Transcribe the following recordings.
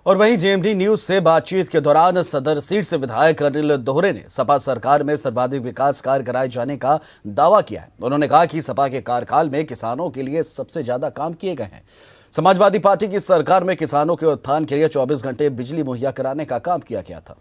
और वहीं JMD news से बातचीत के दौरान सदर सीट से विधायक अनिल दोहरे ने सपा सरकार में सर्वाधिक विकास कार्य कराए जाने का दावा किया है। उन्होंने कहा कि सपा के कार्यकाल में किसानों के लिए सबसे ज्यादा काम किए गए हैं। समाजवादी पार्टी की सरकार में किसानों के उत्थान के लिए 24 घंटे बिजली मुहैया कराने का काम किया गया था।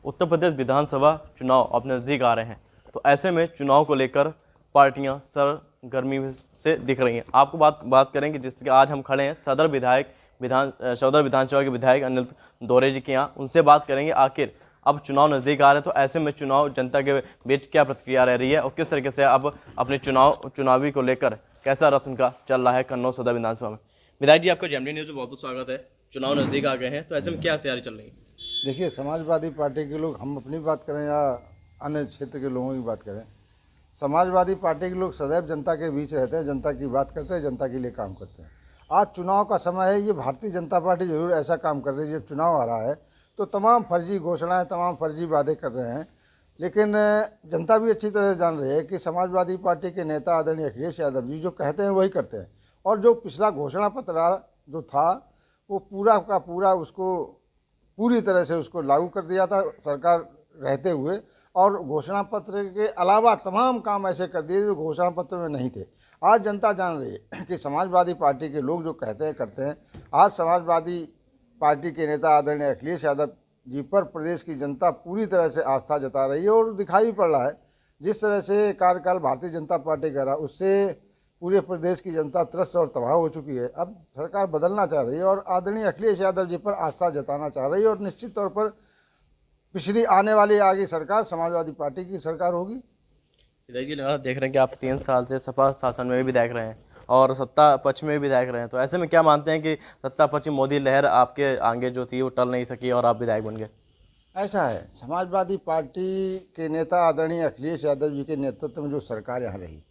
उत्तर प्रदेश विधानसभा चुनाव अब नज़दीक आ रहे हैं, तो ऐसे में चुनाव को लेकर पार्टियां सरगर्मी से दिख रही हैं। आपको बात करें कि जिस तरह आज हम खड़े हैं सदर विधानसभा के विधायक अनिल दोहरे जी के यहाँ, उनसे बात करेंगे आखिर अब चुनाव नज़दीक आ रहे हैं, तो ऐसे में चुनाव जनता के बीच क्या प्रतिक्रिया रह रही है और किस तरीके से अब अपने चुनावी को लेकर कैसा रथ उनका चल रहा है कन्नौज सदर विधानसभा में। विधायक जी, आपका जेएमडी न्यूज़ में बहुत बहुत स्वागत है। चुनाव नज़दीक आ गए हैं, तो ऐसे में क्या तैयारी चल रही है? देखिए, समाजवादी पार्टी के लोग, हम अपनी बात करें या अन्य क्षेत्र के लोगों की बात करें, समाजवादी पार्टी के लोग सदैव जनता के बीच रहते हैं, जनता की बात करते हैं, जनता के लिए काम करते हैं। आज चुनाव का समय है, ये भारतीय जनता पार्टी जरूर ऐसा काम कर रही है। जब चुनाव आ रहा है तो तमाम फर्जी घोषणाएं, तमाम फर्जी वादे कर रहे हैं, लेकिन जनता भी अच्छी तरह जान रही है कि समाजवादी पार्टी के नेता आदरणीय अखिलेश यादव जी जो कहते हैं वही करते हैं। और जो पिछला घोषणा पत्र जो था वो पूरा का पूरा उसको पूरी तरह से उसको लागू कर दिया था सरकार रहते हुए, और घोषणा पत्र के अलावा तमाम काम ऐसे कर दिए जो घोषणा पत्र में नहीं थे। आज जनता जान रही है कि समाजवादी पार्टी के लोग जो कहते हैं करते हैं। आज समाजवादी पार्टी के नेता आदरणीय अखिलेश यादव जी पर प्रदेश की जनता पूरी तरह से आस्था जता रही है, और दिखाई भी पड़ रहा है जिस तरह से कार्यकाल भारतीय जनता पार्टी का रहा उससे पूरे प्रदेश की जनता त्रस्त और तबाह हो चुकी है। अब सरकार बदलना चाह रही है और आदरणीय अखिलेश यादव जी पर आस्था जताना चाह रही है, और निश्चित तौर पर पिछली आने वाली आगे सरकार समाजवादी पार्टी की सरकार होगी। देखिए, देख रहे हैं कि आप 3 साल से सपा शासन में भी देख रहे हैं और सत्ता पक्ष में भी देख रहे हैं, तो ऐसे में क्या मानते हैं कि सत्ता पक्ष मोदी लहर आपके आगे जो थी वो टल नहीं सकी और आप विधायक बन गए? ऐसा है, समाजवादी पार्टी के नेता आदरणीय अखिलेश यादव जी के नेतृत्व में जो सरकार यहाँ रही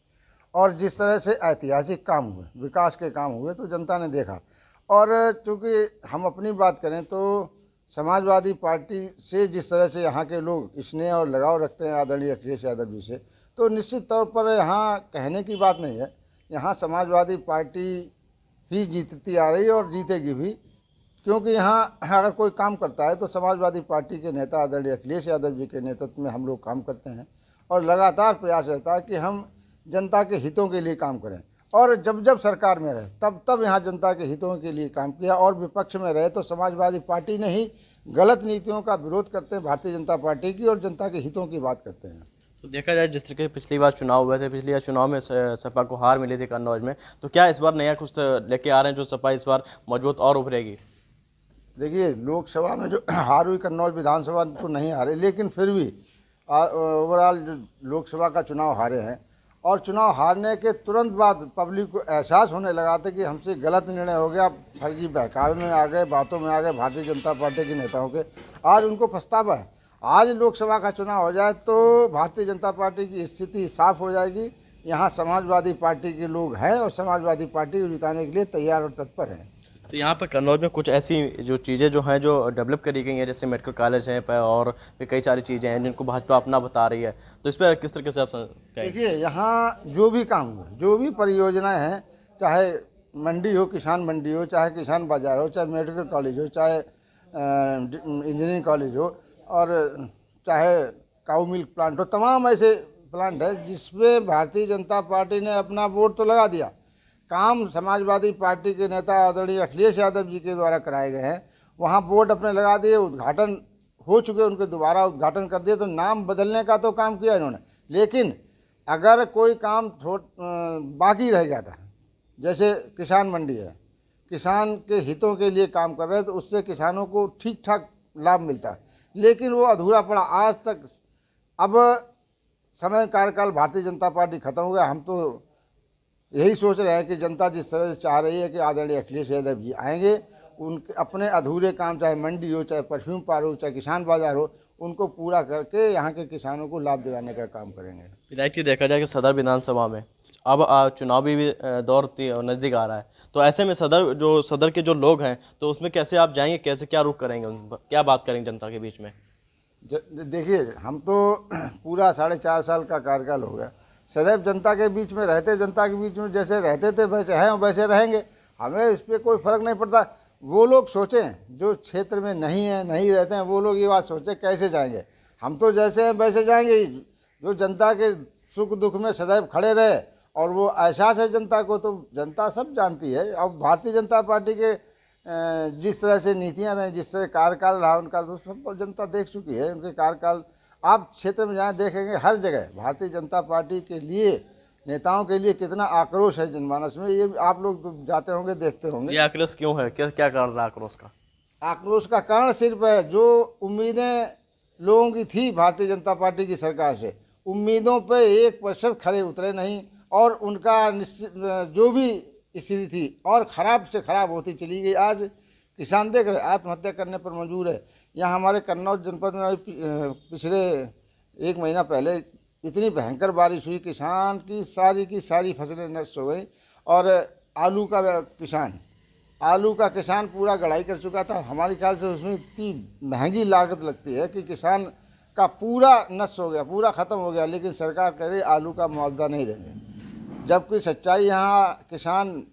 और जिस तरह से ऐतिहासिक काम हुए, विकास के काम हुए, तो जनता ने देखा। और चूँकि हम अपनी बात करें तो समाजवादी पार्टी से जिस तरह से यहाँ के लोग स्नेह और लगाव रखते हैं आदरणीय अखिलेश यादव जी से, तो निश्चित तौर पर यहाँ कहने की बात नहीं है, यहाँ समाजवादी पार्टी ही जीतती आ रही है और जीतेगी भी, क्योंकि यहाँ अगर कोई काम करता है तो समाजवादी पार्टी के नेता आदरणीय अखिलेश यादव जी के नेतृत्व में हम लोग काम करते हैं, और लगातार प्रयास रहता है कि हम जनता के हितों के लिए काम करें। और जब जब सरकार में रहे तब तब यहाँ जनता के हितों के लिए काम किया, और विपक्ष में रहे तो समाजवादी पार्टी ने ही गलत नीतियों का विरोध करते हैं भारतीय जनता पार्टी की, और जनता के हितों की बात करते हैं। तो देखा जाए जिस तरीके से पिछली बार चुनाव हुए थे, पिछली बार चुनाव में सपा को हार मिली थी कन्नौज में, तो क्या इस बार नया कुछ लेके आ रहे हैं जो सपा इस बार मजबूत और उभरेगी? देखिए, लोकसभा में जो हार हुई कन्नौज विधानसभा तो नहीं हारे, लेकिन फिर भी ओवरऑल जो लोकसभा का चुनाव हारे हैं, और चुनाव हारने के तुरंत बाद पब्लिक को एहसास होने लगा था कि हमसे गलत निर्णय हो गया, फर्जी बहकावे में आ गए, बातों में आ गए भारतीय जनता पार्टी के नेताओं के। आज उनको पछतावा है। आज लोकसभा का चुनाव हो जाए तो भारतीय जनता पार्टी की स्थिति साफ हो जाएगी। यहाँ समाजवादी पार्टी के लोग हैं और समाजवादी पार्टी को जिताने के लिए तैयार और तत्पर हैं। तो यहाँ पर कन्नौज में कुछ ऐसी जो चीज़ें जो हैं जो डेवलप करी गई हैं, जैसे मेडिकल कॉलेज हैं और भी कई सारी चीज़ें हैं जिनको भाजपा अपना बता रही है, तो इस पर किस तरीके से आप कहेंगे? देखिए, यहाँ जो भी काम हो, जो भी परियोजनाएं हैं, चाहे मंडी हो, किसान मंडी हो, चाहे किसान बाजार हो, चाहे मेडिकल कॉलेज हो, चाहे इंजीनियरिंग कॉलेज हो, और चाहे काऊ मिल्क प्लांट हो, तमाम ऐसे प्लांट है जिसमें भारतीय जनता पार्टी ने अपना वोट तो लगा दिया। काम समाजवादी पार्टी के नेता आदरणीय अखिलेश यादव जी के द्वारा कराए गए हैं, वहाँ बोर्ड अपने लगा दिए, उद्घाटन हो चुके, उनके दोबारा उद्घाटन कर दिए, तो नाम बदलने का तो काम किया इन्होंने। लेकिन अगर कोई काम बाकी रह गया था, जैसे किसान मंडी है, किसान के हितों के लिए काम कर रहे हैं, तो उससे किसानों को ठीक ठाक लाभ मिलता है, लेकिन वो अधूरा पड़ा आज तक। अब समय कार्यकाल भारतीय जनता पार्टी खत्म हो गया, हम तो यही सोच रहे हैं कि जनता जिस तरह से चाह रही है कि आदरणीय अखिलेश यादव जी आएंगे, उनके अपने अधूरे काम, चाहे मंडी हो, चाहे परफ्यूम पार्लर हो, चाहे किसान बाजार हो, उनको पूरा करके यहाँ के किसानों को लाभ दिलाने का काम करेंगे। विधायक जी, देखा जाए कि सदर विधानसभा में अब चुनावी भी दौर नज़दीक आ रहा है, तो ऐसे में सदर के जो लोग हैं, तो उसमें कैसे आप जाएंगे, कैसे क्या रुख करेंगे, क्या बात करेंगे जनता के बीच में? देखिए, हम तो पूरा 4.5 साल का कार्यकाल हो गया, सदैव जनता के बीच में रहते, जनता के बीच में जैसे रहते थे वैसे हैं और वैसे रहेंगे। हमें इस पर कोई फ़र्क नहीं पड़ता। वो लोग सोचें, जो क्षेत्र में नहीं है, नहीं रहते हैं, वो लोग ये बात सोचें कैसे जाएंगे। हम तो जैसे हैं वैसे जाएंगे ही, जो जनता के सुख दुख में सदैव खड़े रहे और वो एहसास है जनता को, तो जनता सब जानती है। अब भारतीय जनता पार्टी के जिस तरह से नीतियां रही, जिस तरह कार्यकाल रहा उनका, तो सब जनता देख चुकी है। उनके कार्यकाल आप क्षेत्र में जाएँ देखेंगे, हर जगह भारतीय जनता पार्टी के लिए, नेताओं के लिए कितना आक्रोश है जनमानस में। ये आप लोग तो जाते होंगे, देखते होंगे। ये आक्रोश क्यों है, क्या क्या कारण रहा आक्रोश का? आक्रोश का कारण सिर्फ है जो उम्मीदें लोगों की थी भारतीय जनता पार्टी की सरकार से, उम्मीदों पे 1% खरे उतरे नहीं, और उनका निश्चित जो भी स्थिति थी और ख़राब से ख़राब होती चली गई। आज किसान देख रहे आत्महत्या करने पर मजबूर है। यहाँ हमारे कन्नौज जनपद में पिछले 1 महीना पहले इतनी भयंकर बारिश हुई, किसान की सारी फसलें नष्ट हो गई। और आलू का किसान पूरा गड़ाई कर चुका था। हमारे ख्याल से उसमें इतनी महंगी लागत लगती है कि किसान का पूरा नष्ट हो गया, पूरा ख़त्म हो गया, लेकिन सरकार कह रही आलू का मुआवजा नहीं देंगे। जबकि सच्चाई यहाँ किसान,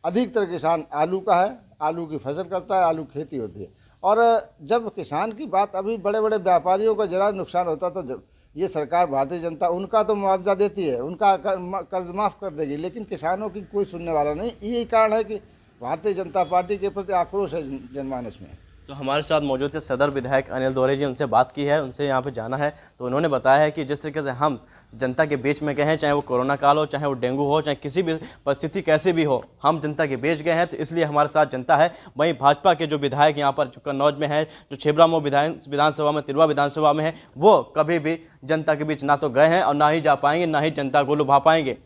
अधिकतर किसान आलू का है, आलू की फसल करता है, आलू खेती होती है। और जब किसान की बात, अभी बड़े बड़े व्यापारियों का जरा नुकसान होता तो जब ये सरकार भारतीय जनता, उनका तो मुआवजा देती है, उनका कर्ज माफ़ कर देगी, लेकिन किसानों की कोई सुनने वाला नहीं। यही कारण है कि भारतीय जनता पार्टी के प्रति आक्रोश है जनमानस में। तो हमारे साथ मौजूद थे सदर विधायक अनिल दोहरे जी, उनसे बात की है, उनसे यहाँ पे जाना है। तो उन्होंने बताया है कि जिस तरीके से हम जनता के बीच में गए हैं, चाहे वो कोरोना काल हो, चाहे वो डेंगू हो, चाहे किसी भी परिस्थिति कैसे भी हो, हम जनता के बीच गए हैं, तो इसलिए हमारे साथ जनता है। वहीं भाजपा के जो विधायक यहाँ पर कन्नौज में है, जो छिबरामऊ विधानसभा में, तिरवा विधानसभा में है, वो कभी भी जनता के बीच ना तो गए हैं और ना ही जा पाएंगे, ना ही जनता को लुभा पाएंगे।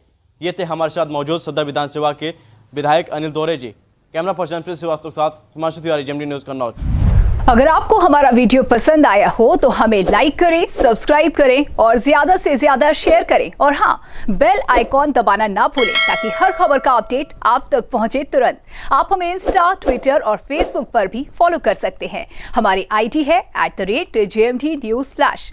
ये थे हमारे साथ मौजूद सदर विधानसभा के विधायक अनिल दोहरे जी। कैमरा पर्सन प्रिंस श्रीवास्तव के साथ हिमांशु तिवारी, जेएमडी न्यूज़ कन्नौज। अगर आपको हमारा वीडियो पसंद आया हो तो हमें लाइक करें, सब्सक्राइब करें और ज्यादा से ज्यादा शेयर करें। और हाँ, बेल आइकॉन दबाना ना भूलें ताकि हर खबर का अपडेट आप तक पहुंचे तुरंत। आप हमें इंस्टा, ट्विटर और फेसबुक पर भी फॉलो कर सकते हैं। हमारी आईडी है @JMD News Flash।